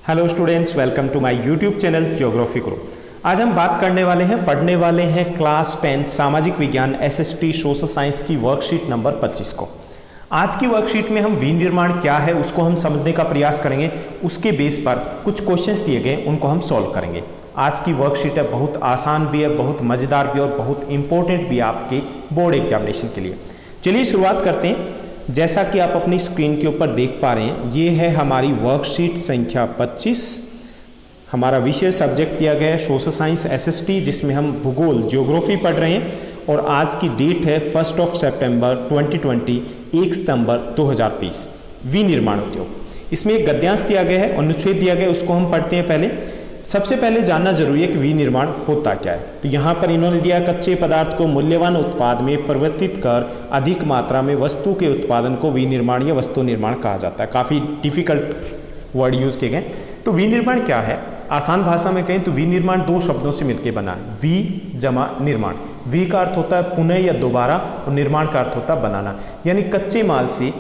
Hello students, welcome to my YouTube channel geography group. आज हम बात करने वाले हैं, पढ़ने वाले हैं क्लास 10 सामाजिक विज्ञान एसएसटी सोशल साइंस की वर्कशीट नंबर 25 को। आज की वर्कशीट में हम विनिर्माण क्या है उसको हम समझने का प्रयास करेंगे। उसके बेस पर कुछ क्वेश्चंस दिए गए उनको हम सॉल्व करेंगे। आज की वर्कशीट है बहुत आसान भी है, बहुत मज़ेदार भी और बहुत इंपॉर्टेंट भी है आपके बोर्ड एग्जामिनेशन के लिए। चलिए शुरुआत करते हैं। जैसा कि आप अपनी स्क्रीन के ऊपर देख पा रहे हैं, ये है हमारी वर्कशीट संख्या 25। हमारा विषय सब्जेक्ट दिया गया है सोशल साइंस एसएसटी, जिसमें हम भूगोल ज्योग्राफी पढ़ रहे हैं और आज की डेट है 1 सितंबर 2020, 1 सितंबर 2020। विनिर्माण उद्योग, इसमें एक गद्यांश दिया गया है, अनुच्छेद दिया गया है, उसको हम पढ़ते हैं। पहले सबसे पहले जानना जरूरी है कि विनिर्माण होता क्या है। तो यहाँ पर इन्होंने दिया, कच्चे पदार्थ को मूल्यवान उत्पाद में परिवर्तित कर अधिक मात्रा में वस्तु के उत्पादन को विनिर्माण या वस्तु निर्माण कहा जाता है। काफ़ी डिफिकल्ट वर्ड यूज किए गए। तो विनिर्माण क्या है, आसान भाषा में कहें तो विनिर्माण दो शब्दों से मिलकर बना है, वि जमा निर्माण। वि का अर्थ होता है पुनः या दोबारा और निर्माण का अर्थ होता है बनाना, यानी कच्चे माल से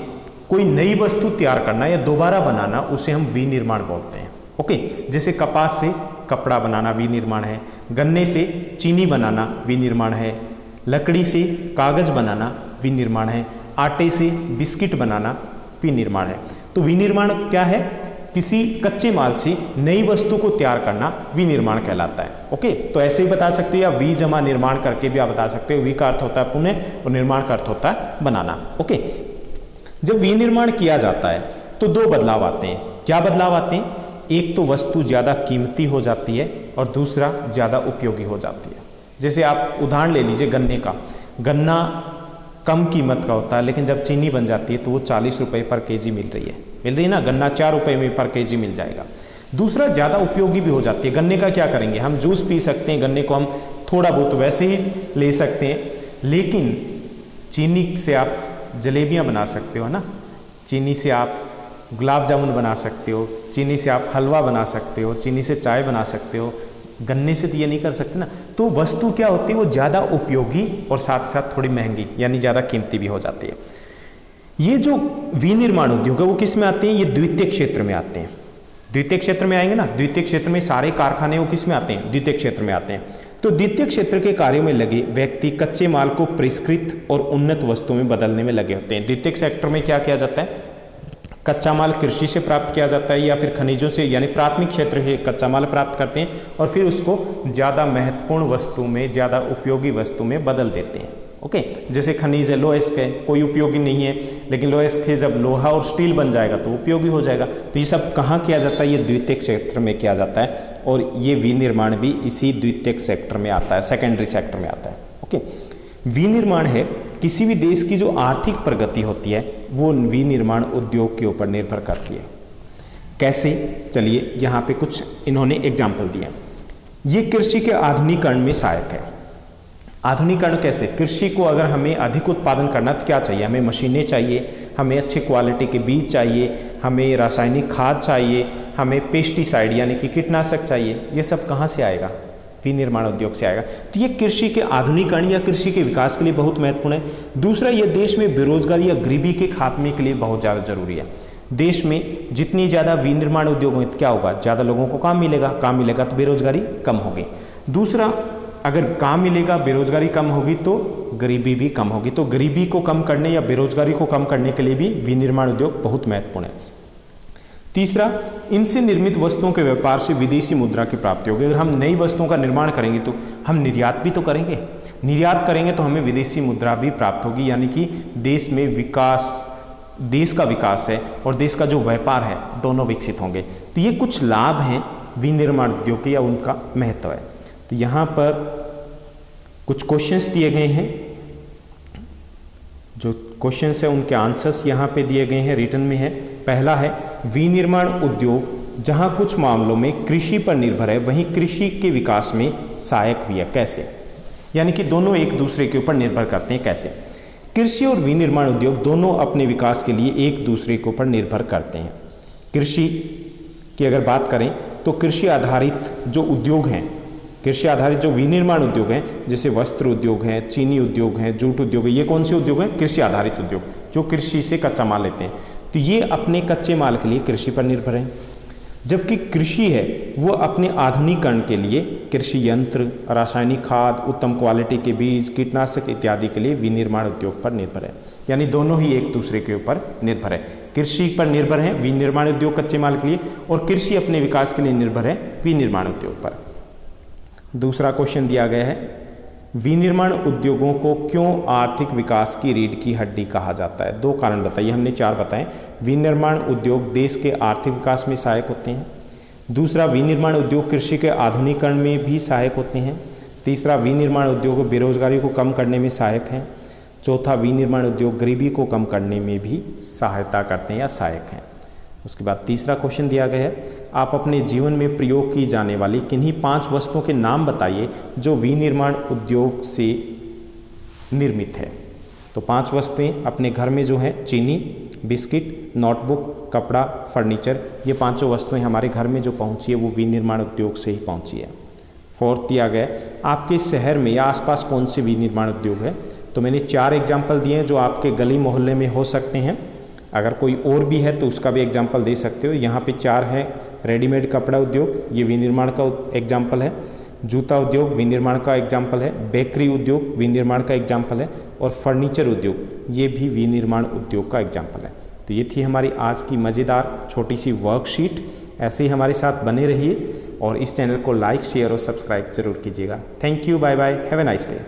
कोई नई वस्तु तैयार करना या दोबारा बनाना, उसे हम विनिर्माण बोलते हैं। ओके, जैसे कपास से कपड़ा बनाना विनिर्माण है, गन्ने से चीनी बनाना विनिर्माण है, लकड़ी से कागज बनाना विनिर्माण है, आटे से बिस्किट बनाना विनिर्माण है। तो विनिर्माण क्या है, किसी कच्चे माल से नई वस्तु को तैयार करना विनिर्माण कहलाता है। ओके, तो ऐसे ही बता सकते हो या वि जमा निर्माण करके भी आप बता सकते हो। वि का अर्थ होता है पुनः और निर्माण का अर्थ होता है बनाना। ओके, जब विनिर्माण किया जाता है तो दो बदलाव आते हैं। क्या बदलाव आते हैं? एक तो वस्तु ज़्यादा कीमती हो जाती है और दूसरा ज़्यादा उपयोगी हो जाती है। जैसे आप उदाहरण ले लीजिए गन्ने का। गन्ना कम कीमत का होता है, लेकिन जब चीनी बन जाती है तो वो 40 रुपये पर केजी मिल रही है ना। गन्ना 4 रुपये में पर केजी मिल जाएगा। दूसरा ज़्यादा उपयोगी भी हो जाती है। गन्ने का क्या करेंगे, हम जूस पी सकते हैं, गन्ने को हम थोड़ा बहुत वैसे ही ले सकते हैं, लेकिन चीनी से आप जलेबियाँ बना सकते हो ना, चीनी से आप गुलाब जामुन बना सकते हो, चीनी से आप हलवा बना सकते हो, चीनी से चाय बना सकते हो। गन्ने से तो ये नहीं कर सकते ना। तो वस्तु क्या होती है, वो ज़्यादा उपयोगी और साथ साथ थोड़ी महंगी यानी ज़्यादा कीमती भी हो जाती है। ये जो विनिर्माण उद्योग है वो किस में आते हैं, ये द्वितीयक क्षेत्र में आते हैं। द्वितीयक क्षेत्र में आएंगे ना, द्वितीयक क्षेत्र में सारे कारखाने वो किस में आते हैं, द्वितीयक क्षेत्र में आते हैं। तो द्वितीयक क्षेत्र के कार्यों में लगे व्यक्ति कच्चे माल को परिष्कृत और उन्नत वस्तुओं में बदलने में लगे होते हैं। द्वितीयक सेक्टर में क्या किया जाता है, कच्चा माल कृषि से प्राप्त किया जाता है या फिर खनिजों से, यानी प्राथमिक क्षेत्र से कच्चा माल प्राप्त करते हैं और फिर उसको ज़्यादा महत्वपूर्ण वस्तु में, ज़्यादा उपयोगी वस्तु में बदल देते हैं। ओके, जैसे खनिज है, लोहेस्क है, कोई उपयोगी नहीं है, लेकिन लोहेस्क है जब लोहा और स्टील बन जाएगा तो उपयोगी हो जाएगा। तो ये सब कहाँ किया जाता है, ये द्वितीयक क्षेत्र में किया जाता है और ये विनिर्माण भी इसी द्वितीयक सेक्टर में आता है, सेकेंडरी सेक्टर में आता है। ओके, विनिर्माण है किसी भी देश की जो आर्थिक प्रगति होती है वो विनिर्माण उद्योग के ऊपर निर्भर करती है। कैसे, चलिए यहाँ पे कुछ इन्होंने एग्जाम्पल दिए। ये कृषि के आधुनिकीकरण में सहायक है। आधुनिकीकरण कैसे, कृषि को अगर हमें अधिक उत्पादन करना तो क्या चाहिए, हमें मशीनें चाहिए, हमें अच्छे क्वालिटी के बीज चाहिए, हमें रासायनिक खाद चाहिए, हमें पेस्टिसाइड यानी कि कीटनाशक चाहिए। ये सब कहाँ से आएगा, विनिर्माण उद्योग से आएगा। तो ये कृषि के आधुनिकीकरण या कृषि के विकास के लिए बहुत महत्वपूर्ण है। दूसरा, ये देश में बेरोजगारी या गरीबी के खात्मे के लिए बहुत ज़्यादा जरूरी है। देश में जितनी ज़्यादा विनिर्माण उद्योग होंगे तो क्या होगा, ज़्यादा लोगों को काम मिलेगा, काम मिलेगा तो बेरोजगारी कम होगी। दूसरा, अगर काम मिलेगा, बेरोजगारी कम होगी तो गरीबी भी कम होगी। तो गरीबी को कम करने या बेरोजगारी को कम करने के लिए भी विनिर्माण उद्योग बहुत महत्वपूर्ण है। तीसरा, इनसे निर्मित वस्तुओं के व्यापार से विदेशी मुद्रा की प्राप्ति होगी। अगर हम नई वस्तुओं का निर्माण करेंगे तो हम निर्यात भी तो करेंगे, निर्यात करेंगे तो हमें विदेशी मुद्रा भी प्राप्त होगी, यानी कि देश में विकास, देश का विकास है और देश का जो व्यापार है दोनों विकसित होंगे। तो ये कुछ लाभ हैं विनिर्माण उद्योग के या उनका महत्व है। तो यहाँ पर कुछ क्वेश्चंस दिए गए हैं, जो क्वेश्चंस है उनके आंसर्स यहाँ पे दिए गए हैं, रिटन में है। पहला है, विनिर्माण उद्योग जहाँ कुछ मामलों में कृषि पर निर्भर है वहीं कृषि के विकास में सहायक भी है। कैसे, यानी कि दोनों एक दूसरे के ऊपर निर्भर करते हैं। कैसे, कृषि और विनिर्माण उद्योग दोनों अपने विकास के लिए एक दूसरे के ऊपर निर्भर करते हैं। कृषि की अगर बात करें तो कृषि आधारित जो उद्योग हैं, कृषि आधारित जो विनिर्माण उद्योग हैं, जैसे वस्त्र उद्योग हैं, चीनी उद्योग हैं, जूट उद्योग है, ये कौन से उद्योग हैं, कृषि आधारित उद्योग, जो कृषि से कच्चा माल लेते हैं। तो ये अपने कच्चे माल के लिए कृषि पर निर्भर है। जबकि कृषि है वो अपने आधुनिकीकरण के लिए कृषि यंत्र, रासायनिक खाद, उत्तम क्वालिटी के बीज, कीटनाशक इत्यादि के लिए विनिर्माण उद्योग पर निर्भर है। यानी दोनों ही एक दूसरे के ऊपर निर्भर है। कृषि पर निर्भर है विनिर्माण उद्योग कच्चे माल के लिए, और कृषि अपने विकास के लिए निर्भर है विनिर्माण उद्योग पर। दूसरा क्वेश्चन दिया गया है, विनिर्माण उद्योगों को क्यों आर्थिक विकास की रीढ़ की हड्डी कहा जाता है? 2 कारण बताइए, हमने 4 बताए। विनिर्माण उद्योग देश के आर्थिक विकास में सहायक होते हैं। दूसरा, विनिर्माण उद्योग कृषि के आधुनिकीकरण में भी सहायक होते हैं। तीसरा, विनिर्माण उद्योग बेरोजगारी को कम करने में सहायक हैं। चौथा, विनिर्माण उद्योग गरीबी को कम करने में भी सहायता करते हैं या सहायक हैं। उसके बाद तीसरा क्वेश्चन दिया गया है, आप अपने जीवन में प्रयोग की जाने वाली किन्हीं 5 वस्तुओं के नाम बताइए जो विनिर्माण उद्योग से निर्मित है। तो 5 वस्तुएं अपने घर में जो है, चीनी, बिस्किट, नोटबुक, कपड़ा, फर्नीचर, ये 5 वस्तुएं हमारे घर में जो पहुंची है वो विनिर्माण उद्योग से ही पहुंची है। 4th दिया गया, आपके शहर में या आसपास कौन से विनिर्माण उद्योग है? तो मैंने 4 एग्जाम्पल दिए हैं जो आपके गली मोहल्ले में हो सकते हैं। अगर कोई और भी है तो उसका भी एग्जाम्पल दे सकते हो। यहाँ पे 4 है, रेडीमेड कपड़ा उद्योग, ये विनिर्माण का एग्जाम्पल है। जूता उद्योग विनिर्माण का एग्जाम्पल है। बेकरी उद्योग विनिर्माण का एग्जाम्पल है। और फर्नीचर उद्योग ये भी विनिर्माण उद्योग का एग्जाम्पल है। तो ये थी हमारी आज की मज़ेदार छोटी सी वर्कशीट। ऐसे ही हमारे साथ बने रहिए और इस चैनल को लाइक, शेयर और सब्सक्राइब जरूर कीजिएगा। Thank you, bye bye, have a nice day.